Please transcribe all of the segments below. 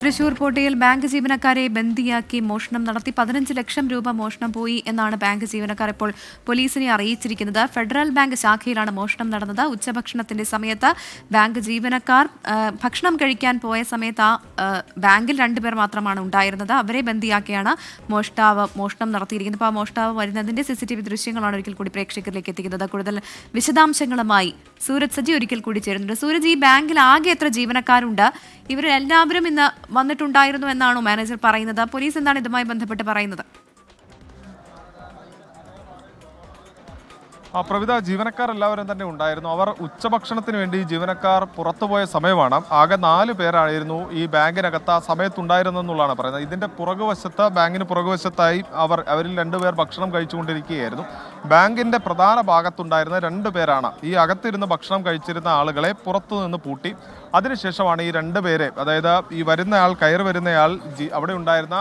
Thrissur പോട്ടയിൽ bank ജീവനക്കാരെ ബന്ദിയാക്കി മോഷണം നടത്തി 15 ലക്ഷം രൂപ മോഷണം പോയി എന്നാണ് ബാങ്ക് ജീവനക്കാർ ഇപ്പോൾ പോലീസിനെ അറിയിച്ചിരിക്കുന്നത്. ഫെഡറൽ ബാങ്ക് ശാഖയിലാണ് മോഷണം നടന്നത്. ഉച്ചഭക്ഷണത്തിന്റെ സമയത്ത് ബാങ്ക് ജീവനക്കാർ ഭക്ഷണം കഴിക്കാൻ പോയ സമയത്ത് ബാങ്കിൽ 2 പേർ മാത്രമാണ് ഉണ്ടായിരുന്നത്. അവരെ ബന്ദിയാക്കിയാണ് മോഷണം നടത്തിയിരിക്കുന്നത്. അപ്പോൾ ആ മോഷ്ടാവ് വരുന്നതിന്റെ CCTV ദൃശ്യങ്ങളാണ് ഒരിക്കൽ കൂടി പ്രേക്ഷകരിലേക്ക് എത്തിക്കുന്നത്. കൂടുതൽ വിശദാംശങ്ങളുമായി സൂരജ് സജി ഒരിക്കൽ കൂടി ചേരുന്നുണ്ട്. സൂരജ്, ഈ ബാങ്കിൽ ആകെ എത്ര ജീവനക്കാരുണ്ട്? ഇവരെല്ലാവരും ഇന്ന് വന്നിട്ടുണ്ടായിരുന്നു എന്നാണോ മാനേജർ പറയുന്നത്? പോലീസ് എന്താണ് ഇതുമായി ബന്ധപ്പെട്ട് പറയുന്നത്? പ്രവിധ, ജീവനക്കാർ എല്ലാവരും തന്നെ ഉണ്ടായിരുന്നു. അവർ ഉച്ചഭക്ഷണത്തിന് വേണ്ടി ജീവനക്കാർ പുറത്തുപോയ സമയമാണ്. ആകെ 4 പേരായിരുന്നു ഈ ബാങ്കിനകത്ത് ആ സമയത്തുണ്ടായിരുന്നെന്നുള്ളതാണ് പറയുന്നത്. ഇതിന്റെ പുറകുവശത്ത്, ബാങ്കിന് പുറകുവശത്തായി അവരിൽ 2 പേർ ഭക്ഷണം കഴിച്ചുകൊണ്ടിരിക്കുകയായിരുന്നു. ബാങ്കിന്റെ പ്രധാന ഭാഗത്തുണ്ടായിരുന്ന 2 പേരാണ് ഈ അകത്തിരുന്ന് ഭക്ഷണം കഴിച്ചിരുന്ന ആളുകളെ പുറത്തു നിന്ന് പൂട്ടി. അതിനുശേഷമാണ് ഈ 2 പേരെ, അതായത് ഈ വരുന്നയാൾ, കയറി വരുന്നയാൾ അവിടെ ഉണ്ടായിരുന്ന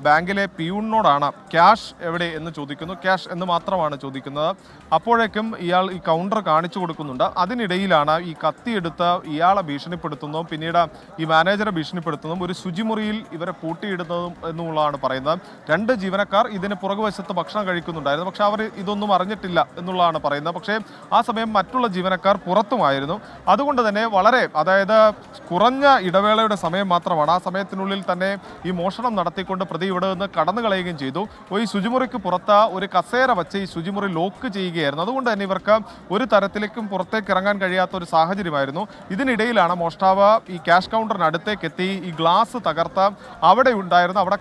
ബാങ്കിലെ പിയൂണിനോടാണ് ക്യാഷ് എവിടെ എന്ന് ചോദിക്കുന്നു. ക്യാഷ് എന്ന് മാത്രമാണ് ചോദിക്കുന്നത്. അപ്പോഴേക്കും ഇയാൾ ഈ കൗണ്ടർ കാണിച്ചു കൊടുക്കുന്നുണ്ട്. അതിനിടയിലാണ് ഈ കത്തിയെടുത്ത് ഇയാളെ ഭീഷണിപ്പെടുത്തുന്നതും പിന്നീട് ഈ മാനേജറെ ഭീഷണിപ്പെടുത്തുന്നതും ഒരു ശുചിമുറിയിൽ ഇവരെ പൂട്ടിയിടുന്നതും എന്നുള്ളതാണ് പറയുന്നത്. 2 ജീവനക്കാർ ഇതിന് പുറകുവശത്ത് ഭക്ഷണം കഴിക്കുന്നുണ്ടായിരുന്നു. പക്ഷെ അവർ ഇതൊന്നും അറിഞ്ഞിട്ടില്ല എന്നുള്ളതാണ് പറയുന്നത്. പക്ഷേ ആ സമയം മറ്റുള്ള ജീവനക്കാർ പുറത്തുമായിരുന്നു. അതുകൊണ്ട് തന്നെ വളരെ, അതായത് കുറഞ്ഞ ഇടവേളയുടെ സമയം മാത്രമാണ്. ആ സമയത്തിനുള്ളിൽ തന്നെ ഈ മോഷണം നടത്തിക്കൊണ്ട് പ്രതി ഇവിടെ നിന്ന് കടന്നു കളയുകയും ചെയ്തു. ഈ ശുചിമുറിക്ക് പുറത്ത് ഒരു കസേര വെച്ച് ഈ ശുചിമുറി ലോക്ക് ചെയ്യുകയായിരുന്നു. അതുകൊണ്ട് തന്നെ ഇവർക്ക് ഒരു തരത്തിലേക്കും പുറത്തേക്ക് ഇറങ്ങാൻ കഴിയാത്ത ഒരു സാഹചര്യമായിരുന്നു. ഇതിനിടയിലാണ് മോഷ്ടാവ് ഈ ക്യാഷ് കൗണ്ടറിനടുത്തേക്ക് എത്തി ഈ ഗ്ലാസ് തകർത്ത് അവിടെ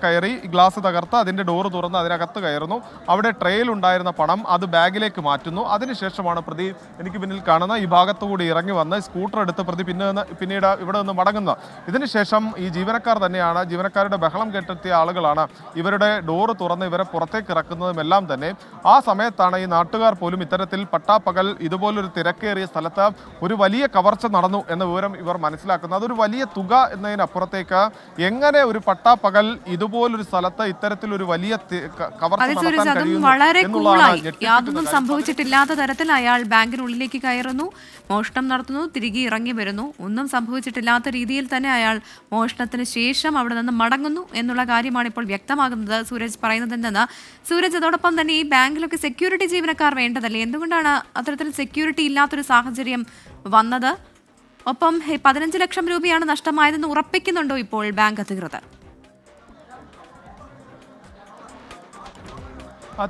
കയറി ഈ ഗ്ലാസ് തകർത്ത് അതിൻ്റെ ഡോറ് തുറന്ന് അതിനകത്ത് കയറുന്നു. അവിടെ ട്രേയിൽ ഉണ്ടായിരുന്ന പണം അത് ബാഗിലേക്ക് മാറ്റുന്നു. അതിനുശേഷമാണ് പ്രതി എനിക്ക് പിന്നിൽ കാണുന്ന ഈ ഭാഗത്തുകൂടി ഇറങ്ങി വന്ന് സ്കൂട്ടർ എടുത്ത് പ്രതി പിന്നീട് ഇവിടെ നിന്ന് മടങ്ങുന്നത്. ഇതിനുശേഷം ഈ ജീവനക്കാരുടെ ബഹളം കേട്ടെത്തിയ ആളുകളാണ് ഇവരുടെ ഡോറ് തുറന്ന് ഇവരെ പുറത്തേക്ക് ഇറക്കുന്നതുമെല്ലാം തന്നെ. ആ സമയത്താണ് ഈ നാട്ടുകാർ പോലും ഇത്തരത്തിൽ പട്ടാപ്പകൽ ഇതുപോലൊരു തിരക്കേറിയ സ്ഥലത്ത് ഒരു വലിയ കവർച്ച നടന്നു എന്ന വിവരം ഇവർ മനസ്സിലാക്കുന്നത്. അതൊരു വലിയ തുക എന്നതിനപ്പുറത്തേക്ക് എങ്ങനെ ഒരു പട്ടാപ്പകൽ ഇതുപോലൊരു സ്ഥലത്ത് ഇത്തരത്തിലൊരു വലിയ കവർച്ച നടത്താൻ കഴിയുന്നു, യാതൊന്നും സംഭവിച്ചിട്ടില്ലാത്ത തരത്തിൽ അയാൾ ബാങ്കിനുള്ളിലേക്ക് കയറുന്നു, മോഷണം നടത്തുന്നു, തിരികെ ഇറങ്ങി വരുന്നു. ഒന്നും സംഭവിച്ചിട്ടില്ലാത്ത രീതിയിൽ തന്നെ അയാൾ മോഷണത്തിന് ശേഷം അവിടെ നിന്ന് മടങ്ങുന്നു എന്നുള്ള കാര്യമാണ് ഇപ്പോൾ വ്യക്തമാകുന്നത്. സൂരജ് പറയുന്നത് എന്തെന്ന് സൂരജ്, അതോടൊപ്പം തന്നെ ഈ ബാങ്കിലൊക്കെ സെക്യൂരിറ്റി ജീവനക്കാർ വേണ്ടതല്ലേ? എന്തുകൊണ്ടാണ് അത്തരത്തിൽ സെക്യൂരിറ്റി ഇല്ലാത്തൊരു സാഹചര്യം വന്നത്? ഒപ്പം 15 ലക്ഷം രൂപയാണ് നഷ്ടമായതെന്ന് ഉറപ്പിക്കുന്നുണ്ടോ ഇപ്പോൾ ബാങ്ക് അധികൃതർ?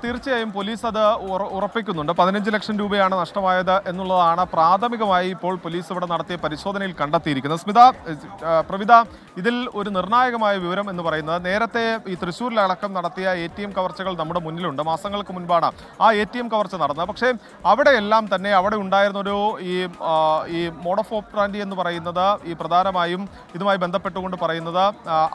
തീർച്ചയായും പോലീസ് അത് ഉറപ്പിക്കുന്നുണ്ട്. 15 ലക്ഷം രൂപയാണ് നഷ്ടമായത് എന്നുള്ളതാണ് പ്രാഥമികമായി ഇപ്പോൾ പോലീസ് ഇവിടെ നടത്തിയ പരിശോധനയിൽ കണ്ടെത്തിയിരിക്കുന്നത്. പ്രവിധ, ഇതിൽ ഒരു നിർണായകമായ വിവരം എന്ന് പറയുന്നത്, നേരത്തെ ഈ തൃശ്ശൂരിലടക്കം നടത്തിയ ATM കവർച്ചകൾ നമ്മുടെ മുന്നിലുണ്ട്. മാസങ്ങൾക്ക് മുൻപാണ് ആ ATM കവർച്ച നടന്നത്. പക്ഷേ അവിടെയെല്ലാം തന്നെ അവിടെ ഉണ്ടായിരുന്നൊരു ഈ മോഡ് ഓഫ് ഓപ്പറാൻഡി എന്ന് പറയുന്നത്, ഈ പ്രധാനമായും ഇതുമായി ബന്ധപ്പെട്ടുകൊണ്ട് പറയുന്നത്,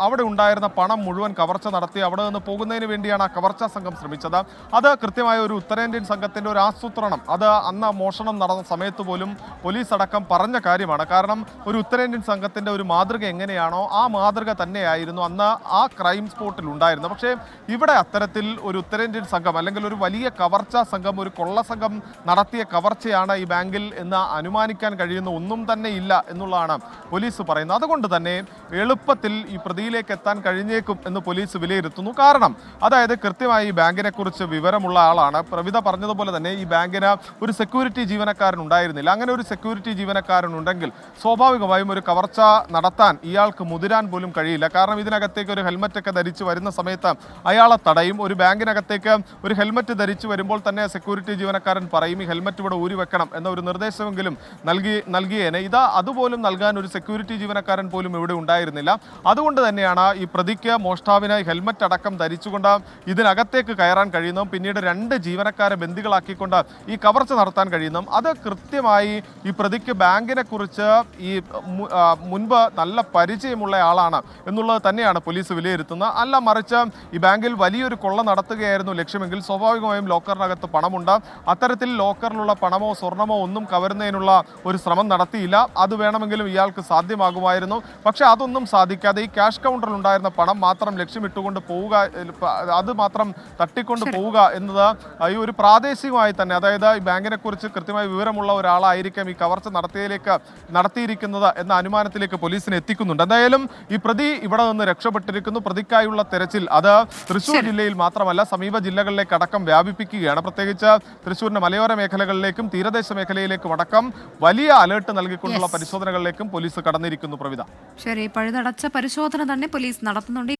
അവിടെ ഉണ്ടായിരുന്ന പണം മുഴുവൻ കവർച്ച നടത്തി അവിടെ നിന്ന് പോകുന്നതിന് വേണ്ടിയാണ് ആ കവർച്ചാ സംഘം ശ്രമിച്ചത്. അത് കൃത്യമായ ഒരു ഉത്തരേന്ത്യൻ സംഘത്തിന്റെ ഒരു ആസൂത്രണം, അത് അന്ന് മോഷണം നടന്ന സമയത്ത് പോലും പോലീസ് അടക്കം പറഞ്ഞ കാര്യമാണ്. കാരണം ഒരു ഉത്തരേന്ത്യൻ സംഘത്തിന്റെ ഒരു മാതൃക എങ്ങനെയാണോ ആ മാതൃക തന്നെയായിരുന്നു അന്ന് ആ ക്രൈം സ്പോട്ടിൽ ഉണ്ടായിരുന്നത്. പക്ഷേ ഇവിടെ അത്തരത്തിൽ ഒരു ഉത്തരേന്ത്യൻ സംഘം അല്ലെങ്കിൽ ഒരു വലിയ കവർച്ചാ സംഘം, ഒരു കൊള്ള സംഘം നടത്തിയ കവർച്ചയാണ് ഈ ബാങ്കിൽ എന്ന് അനുമാനിക്കാൻ കഴിയുന്ന ഒന്നും തന്നെ ഇല്ല എന്നുള്ളതാണ് പോലീസ് പറയുന്നത്. അതുകൊണ്ട് തന്നെ എളുപ്പത്തിൽ ഈ പ്രതിയിലേക്ക് എത്താൻ കഴിഞ്ഞേക്കും എന്ന് പോലീസ് വിലയിരുത്തുന്നു. കാരണം അതായത് കൃത്യമായി ഈ ബാങ്കിനെ കുറിച്ച് വിവരമുള്ള ആളാണ്. പ്രവിധ പറഞ്ഞതുപോലെ തന്നെ ഈ ബാങ്കിന് ഒരു സെക്യൂരിറ്റി ജീവനക്കാരൻ ഉണ്ടായിരുന്നില്ല. അങ്ങനെ ഒരു സെക്യൂരിറ്റി ജീവനക്കാരൻ ഉണ്ടെങ്കിൽ സ്വാഭാവികമായും ഒരു കവർച്ച നടത്താൻ ഇയാൾക്ക് മുതിരാൻ പോലും കഴിയില്ല. കാരണം ഇതിനകത്തേക്ക് ഒരു ഹെൽമറ്റൊക്കെ ധരിച്ച് വരുന്ന സമയത്ത് അയാളെ തടയും. ഒരു ബാങ്കിനകത്തേക്ക് ഒരു ഹെൽമറ്റ് ധരിച്ച് വരുമ്പോൾ തന്നെ സെക്യൂരിറ്റി ജീവനക്കാരൻ പറയും ഈ ഹെൽമറ്റ് ഇവിടെ ഊരി വെക്കണം എന്ന ഒരു നിർദ്ദേശമെങ്കിലും നൽകിയേനെ. അതുപോലും നൽകാൻ ഒരു സെക്യൂരിറ്റി ജീവനക്കാരൻ പോലും ഇവിടെ ഉണ്ടായിരുന്നില്ല. അതുകൊണ്ട് തന്നെയാണ് ഈ പ്രതിക്ക്, മോഷ്ടാവിന് ഹെൽമറ്റ് അടക്കം ധരിച്ചുകൊണ്ട് ഇതിനകത്തേക്ക് കയറാൻ കഴിയുന്നതും പിന്നീട് 2 ജീവനക്കാരെ ബന്ദികളാക്കിക്കൊണ്ട് ഈ കവർച്ച നടത്താൻ കഴിയുന്നതും. അത് കൃത്യമായി ഈ പ്രതിക്ക് ബാങ്കിനെ കുറിച്ച് ഈ മുൻപ് നല്ല പരിചയമുള്ള ആളാണ് എന്നുള്ളത് തന്നെയാണ് പോലീസ് വിലയിരുത്തുന്നത്. അല്ല മറിച്ച് ഈ ബാങ്കിൽ വലിയൊരു കൊള്ള നടത്തുകയായിരുന്നു ലക്ഷ്യമെങ്കിൽ സ്വാഭാവികമായും ലോക്കറിനകത്ത് പണമുണ്ട്. അത്തരത്തിൽ ലോക്കറിലുള്ള പണമോ സ്വർണമോ ഒന്നും കവരുന്നതിനുള്ള ഒരു ശ്രമം നടത്തിയില്ല. അത് വേണമെങ്കിലും ഇയാൾക്ക് സാധ്യമാകുമായിരുന്നു. പക്ഷെ അതൊന്നും സാധിക്കാതെ ഈ ക്യാഷ് കൗണ്ടറിൽ ഉണ്ടായിരുന്ന പണം മാത്രം ലക്ഷ്യമിട്ടുകൊണ്ട് പോവുക, അത് മാത്രം തട്ടിക്കൊണ്ട് എടുത്തുകൊണ്ട് പോവുക എന്നത് ഈ ഒരു പ്രാദേശികമായി തന്നെ, അതായത് ഈ ബാങ്കിനെ കുറിച്ച് കൃത്യമായി വിവരമുള്ള ഒരാളായിരിക്കും ഈ കവർച്ച നടത്തിയിരിക്കുന്നത് എന്ന അനുമാനത്തിലേക്ക് പോലീസിനെ എത്തിക്കുന്നുണ്ട്. എന്തായാലും ഈ പ്രതി ഇവിടെ നിന്ന് രക്ഷപ്പെട്ടിരിക്കുന്നു. പ്രതിക്കായുള്ള തെരച്ചിൽ അത് തൃശൂർ ജില്ലയിൽ മാത്രമല്ല സമീപ ജില്ലകളിലേക്ക് അടക്കം വ്യാപിപ്പിക്കുകയാണ്. പ്രത്യേകിച്ച് തൃശൂരിന്റെ മലയോര മേഖലകളിലേക്കും തീരദേശ മേഖലയിലേക്കും അടക്കം വലിയ അലേർട്ട് നൽകിക്കൊണ്ടുള്ള പരിശോധനകളിലേക്കും പോലീസ് കടന്നിരിക്കുന്നു. പ്രവിധ, ശരി, പഴുതടച്ച പരിശോധന തന്നെ പോലീസ് നടത്തുന്നുണ്ട്.